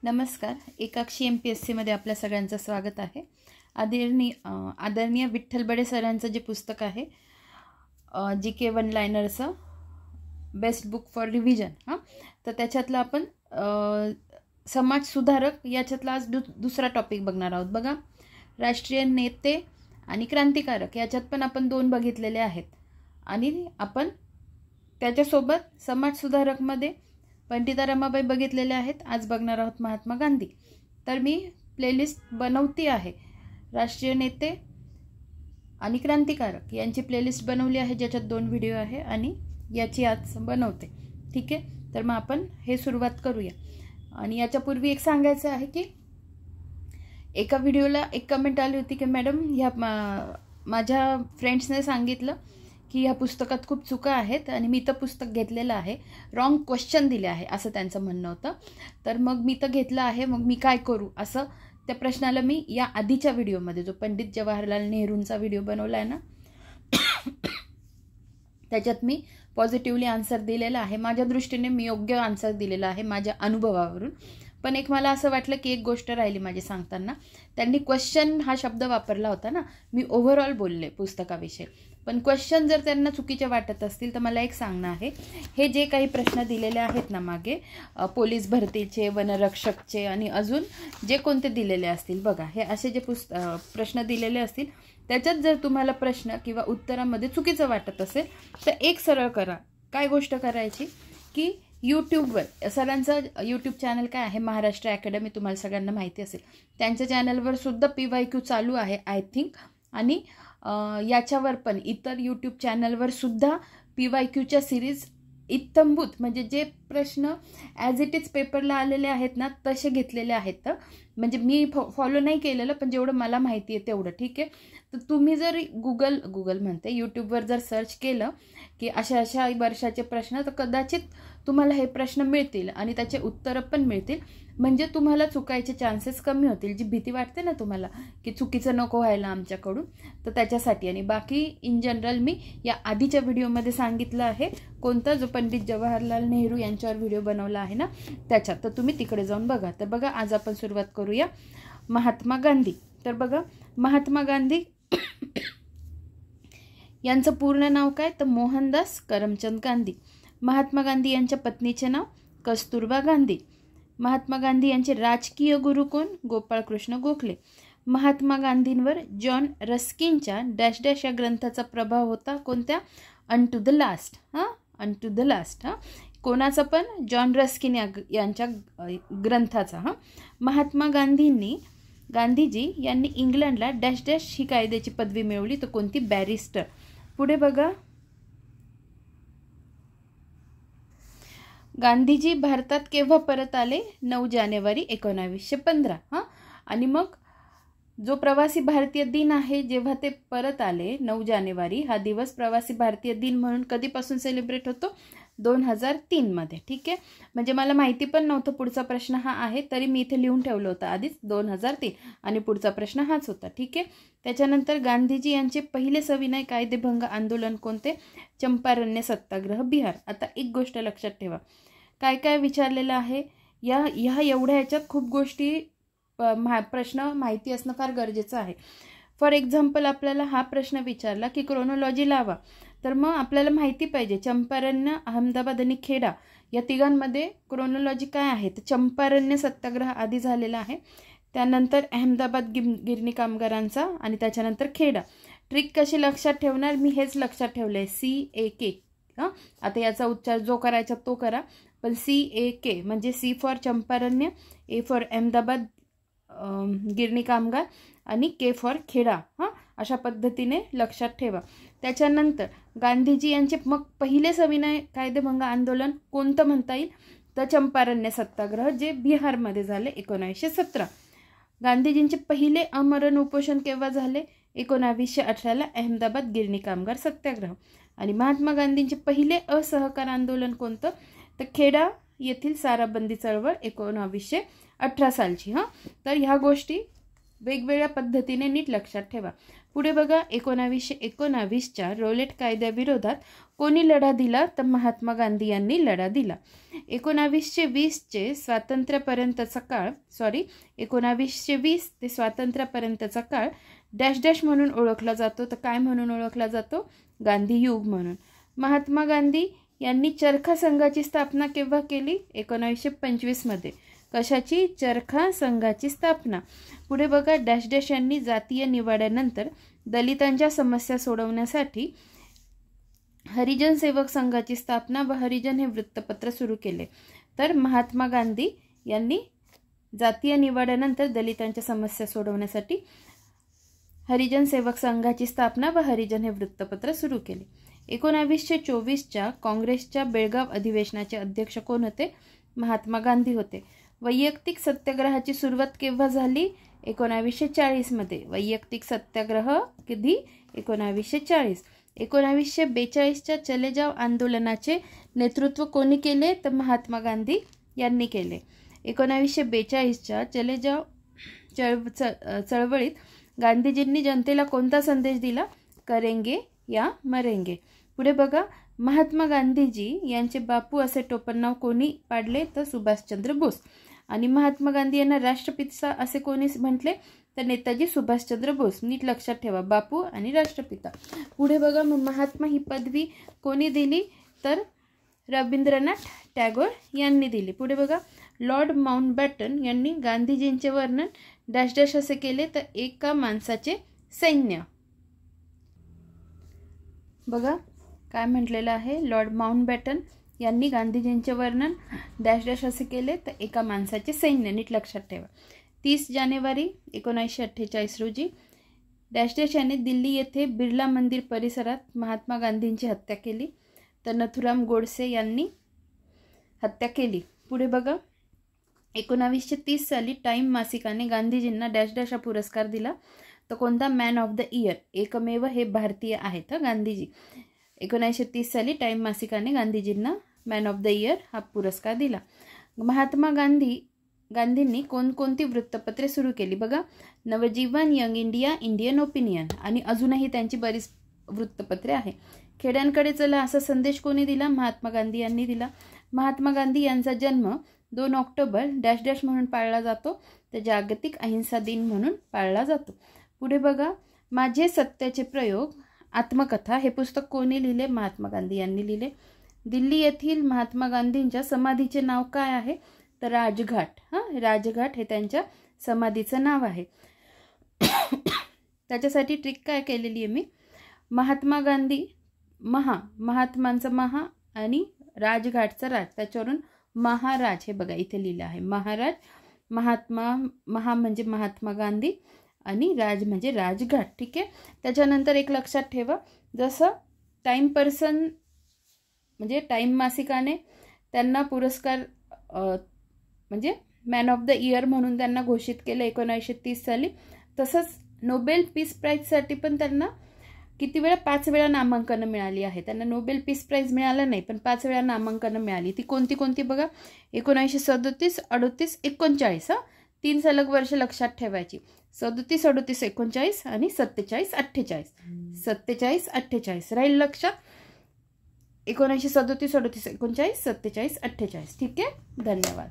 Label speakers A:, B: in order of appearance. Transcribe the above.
A: नमस्कार. एकाक्षी MPSC मध्ये आपल्या सगळ्यांचं स्वागत आहे. आदरणीय विठ्ठल बडे सरांचं जे पुस्तक आहे GK वन लाइनरचं बेस्ट बुक फॉर रिव्हिजन तर त्याच्यातलं आपण समाज सुधारक याच्यातला आज दुसरा टॉपिक बघणार आहोत. बघा, राष्ट्रीय नेते आणि क्रांतिकारक याच्यात पण आपण 2 बघितलेले आहेत आणि आपण त्याच्यासोबत समाज सुधारकमध्ये पंडिता रमाबाई बघितलेले आहेत. आज बघणार आहोत महात्मा गांधी. तर मी प्लेलिस्ट बनवती आहे. राष्ट्रीय नेते आणि क्रांतिकारक यांची प्लेलिस्ट बनवली आहे, ज्याच्यात 2 व्हिडिओ आहे आणि याची आज बनवते. ठीक आहे, तर मग आपण हे सुरुवात करूया. आणि याच्यापूर्वी एक सांगायचं आहे की एका व्हिडिओला एक कमेंट आली होती की मॅडम ह्या माझ्या फ्रेंड्सने सांगितलं की ह्या पुस्तकात खूप चुका आहेत आणि मी तर पुस्तक घेतलेलं आहे, रॉंग क्वेश्चन दिले आहे असं त्यांचं म्हणणं होतं. तर मग मी तर घेतलं आहे, मग मी काय करू असं त्या प्रश्नाला मी या आधीच्या व्हिडिओमध्ये जो पंडित जवाहरलाल नेहरूंचा व्हिडिओ बनवला आहे ना त्याच्यात मी पॉझिटिव्हली आन्सर दिलेला आहे. माझ्या दृष्टीने मी योग्य आन्सर दिलेला आहे माझ्या अनुभवावरून. पण एक मला असं वाटलं की एक गोष्ट राहिली माझी सांगताना. त्यांनी क्वेश्चन हा शब्द वापरला होता ना, मी ओव्हरऑल बोलले पुस्तकाविषयी, पण क्वेश्चन जर त्यांना चुकीचे वाटत असतील तर मला एक सांगणं आहे, हे जे काही प्रश्न दिलेले आहेत ना मागे पोलीस भरतीचे, वनरक्षकचे आणि अजून जे कोणते दिलेले असतील, बघा हे असे जे प्रश्न दिलेले असतील त्याच्यात जर तुम्हाला प्रश्न किंवा उत्तरामध्ये चुकीचं वाटत असेल तर एक सरळ करा. काय गोष्ट करायची की यूट्यूबवर सरांचं यूट्यूब चॅनल काय आहे, महाराष्ट्र अकॅडमी, तुम्हाला सगळ्यांना माहिती असेल. त्यांच्या चॅनलवर सुद्धा PYQ चालू आहे आय थिंक. आणि याच्यावर पण इतर यूट्यूब चॅनलवर सुद्धा PYQच्या सिरीज इत्थंभूत, म्हणजे जे प्रश्न ॲज इट इज पेपरला आलेले आहेत ना तसे घेतलेले आहेत. म्हणजे मी फॉलो नाही केलेलं, पण जेवढं मला माहिती आहे तेवढं. ठीक आहे, तर तुम्ही जर गुगल म्हणते यूट्यूबवर जर सर्च केलं की अशा वर्षाचे प्रश्न, तर कदाचित तुम्हाला हे प्रश्न मिळतील आणि त्याचे उत्तरं पण मिळतील. म्हणजे तुम्हाला चुकायचे चान्सेस कमी होतील. जी भीती वाटते ना तुम्हाला की चुकीचं नको व्हायला आमच्याकडून, तर त्याच्यासाठी. आणि बाकी इन जनरल मी या आधीच्या व्हिडिओमध्ये सांगितलं आहे, कोणता जो पंडित जवाहरलाल नेहरू यांच्यावर व्हिडिओ बनवला आहे ना त्याच्यात, तर तुम्ही तिकडे जाऊन बघा. तर बघा, आज आपण सुरुवात करूया महात्मा गांधी. तर बघा, महात्मा गांधी यांचं पूर्ण नाव काय, तर मोहनदास करमचंद गांधी. महात्मा गांधी यांच्या पत्नीचे नाव कस्तुरबा गांधी. महात्मा गांधी यांचे राजकीय गुरु कोण, Gopalkrishna Gokhale. Mahatma गांधींवर John रस्किनच्या dash dash या ग्रंथाचा प्रभाव होता, कोणत्या, unto the last. Unto the last कोणाचा, पण जॉन रस्किन यांच्या ग्रंथाचा. महात्मा गांधीजी यांनी इंग्लंडला डॅश डॅश ही कायद्याची पदवी मिळवली, तर कोणती, बॅरिस्टर. पुढे बघा, गांधीजी भारतात केव्हा परत आले, 9 जानेवारी 1915. आणि मग जो प्रवासी भारतीय दिन आहे, जेव्हा ते परत आले 9 जानेवारी, हा दिवस प्रवासी भारतीय दिन म्हणून कधीपासून सेलिब्रेट होतो, 2003 मध्ये. ठीक आहे, म्हणजे मला माहिती पण नव्हतं पुढचा प्रश्न हा आहे, तरी मी इथे लिहून ठेवलं होतं आधीच 2003 आणि पुढचा प्रश्न हाच होता. ठीक आहे, त्याच्यानंतर गांधीजी यांचे पहिले सविनय कायदेभंग आंदोलन कोणते, चंपारण्य सत्याग्रह, बिहार. आता एक गोष्ट लक्षात ठेवा, काय काय विचारलेलं आहे ह्या एवढ्या ह्याच्यात खूप गोष्टी प्रश्न माहिती असणं फार गरजेचं आहे. फॉर एक्झाम्पल, आपल्याला हा प्रश्न विचारला की क्रोनॉलॉजी लावा, तर मग आपल्याला माहिती पाहिजे चंपारण्य, अहमदाबाद आणि खेडा या तिघांमध्ये क्रोनॉलॉजी काय आहे. तर चंपारण्य सत्याग्रह आधी झालेला आहे, त्यानंतर अहमदाबाद गिरणी कामगारांचा आणि त्याच्यानंतर खेडा. ट्रिक कशी लक्षात ठेवणार, मी हेच लक्षात ठेवलंय, CAK. आता याचा उच्चार जो करायचा तो करा, पण CAK म्हणजे C for Champaran, A for Ahmedabad गिरणी कामगार आणि K फॉर खेडा. अशा पद्धतीने लक्षात ठेवा. त्याच्यानंतर गांधीजी यांचे मग पहिले सविनय कायदेभंग आंदोलन कोणतं म्हणता येईल, तर चंपारण्य सत्याग्रह, जे बिहारमध्ये झाले 1917. गांधीजींचे पहिले आमरण उपोषण केव्हा झाले, 1918ला अहमदाबाद गिरणी कामगार सत्याग्रह. आणि महात्मा गांधींचे पहिले असहकार आंदोलन कोणतं, तर खेडा येथील साराबंदी चळवळ 1918 सालची. तर ह्या गोष्टी वेगवेगळ्या पद्धतीने नीट लक्षात ठेवा. पुढे बघा, 1919च्या रोलेट कायद्याविरोधात कोणी लढा दिला? तर महात्मा गांधी यांनी लढा दिला. 1920 स्वातंत्र्यापर्यंतचा काळ 1920 ते स्वातंत्र्यापर्यंतचा काळ डॅश डॅश म्हणून ओळखला जातो. तर काय म्हणून ओळखला जातो? गांधी युग म्हणून. महात्मा गांधी यांनी चरखा संघाची स्थापना केव्हा केली? 1925 मध्ये. कशाची? चरखा संघाची स्थापना. पुढे बघा, डॅश डॅश यांनी जातीय निवाड्यानंतर दलितांच्या समस्या सोडवण्यासाठी हरिजन सेवक संघाची स्थापना व हरिजन हे वृत्तपत्र सुरू केले. तर महात्मा गांधी यांनी जातीय निवाड्यानंतर दलितांच्या समस्या सोडवण्यासाठी हरिजन सेवक संघाची स्थापना व हरिजन हे वृत्तपत्र सुरू केले. 1924 काँग्रेसच्या बेळगाव अधिवेशनाचे अध्यक्ष कोण होते? महात्मा गांधी होते. वैयक्तिक सत्याग्रहाची सुरुवात केव्हा झाली? 1940 मध्ये. वैयक्तिक सत्याग्रह कधी? 1940. 1942 चले जाव आंदोलनाचे नेतृत्व कोणी केले? तर महात्मा गांधी यांनी केले. 1942 चले जाव चळवळीत गांधीजींनी जनतेला कोणता संदेश दिला? करेंगे या मरेंगे. पुढे बघा, महात्मा गांधीजी यांचे बापू असे टोपणनाव कोणी पाडले? तर सुभाषचंद्र बोस. आणि महात्मा गांधी यांना राष्ट्रपिता असे कोणी म्हटले? तर नेताजी सुभाषचंद्र बोस. नीट लक्षात ठेवा, बापू आणि राष्ट्रपिता. पुढे बघा, महात्मा ही पदवी कोणी दिली? तर रवींद्रनाथ टागोर यांनी दिली. पुढे बघा, लॉर्ड माउंटबॅटन यांनी गांधीजींचे वर्णन डॅश डॅश असे केले? तर एका माणसाचे सैन्य. बघा काय म्हटलेलं आहे, लॉर्ड माउंटबॅटन यांनी गांधीजींचे वर्णन डॅश डॅश असे केले? तर एका माणसाचे सैन्य. नीट लक्षात ठेवा. 30 जानेवारी 1948 रोजी डॅश डॅश यांनी दिल्ली येथे बिर्ला मंदिर परिसरात महात्मा गांधींची हत्या केली. तर नथुराम गोडसे यांनी हत्या केली. पुढे बघा, 1930 साली टाइम मासिकाने गांधीजींना डॅश डॅश हा पुरस्कार दिला. तर कोणता? Man of the year. एकमेव हे भारतीय आहेत गांधीजी. 1930 साली टाइम मासिकाने गांधीजींना मॅन ऑफ द इयर हा पुरस्कार दिला. महात्मा गांधींनी कोणकोणती वृत्तपत्रे सुरू केली? बघा, नवजीवन, यंग इंडिया, इंडियन ओपिनियन आणि अजूनही त्यांची बरीच वृत्तपत्रे आहे. खेड्यांकडे चला असा संदेश कोणी दिला? महात्मा गांधी यांनी दिला. महात्मा गांधी यांचा जन्म 2 ऑक्टोबर डॅश डॅश म्हणून पाळला जातो. तर जागतिक अहिंसा दिन म्हणून पाळला जातो. पुढे बघा, माझे सत्याचे प्रयोग आत्मकथा हे पुस्तक कोणी लिहिले? महात्मा गांधी यांनी लिहिले. दिल्ली येथील महात्मा गांधींच्या समाधीचे नाव काय आहे? तर राजघाट. राजघाट हे त्यांच्या समाधीचं नाव आहे. त्याच्यासाठी ट्रिक काय केलेली आहे मी? महात्मा गांधी महात्मांचा महा आणि राजघाटचा राज, त्याच्यावरून महाराज हे बघा इथे लिहिलं आहे. महाराज, महा म्हणजे महात्मा गांधी आणि राज म्हणजे राजघाट. ठीक आहे. त्याच्यानंतर एक लक्षात ठेवा, जसं टाइम पर्सन म्हणजे टाइम मासिकाने त्यांना पुरस्कार म्हणजे मॅन ऑफ द इयर म्हणून त्यांना घोषित केलं 1930 साली, तसंच नोबेल पीस प्राईजसाठी पण त्यांना किती वेळा? 5 वेळा नामांकनं मिळाली आहे. त्यांना नोबेल पीस प्राईज मिळालं नाही, पण 5 वेळा नामांकनं मिळाली. ती कोणती बघा, 1937, 38, 39. 3 सलग वर्ष लक्षात ठेवायची. 37, 38, 39 आणि 47, 48. 47, 48 राहील लक्षात. 1937, 38, 39, 47, 48. ठीक आहे. धन्यवाद.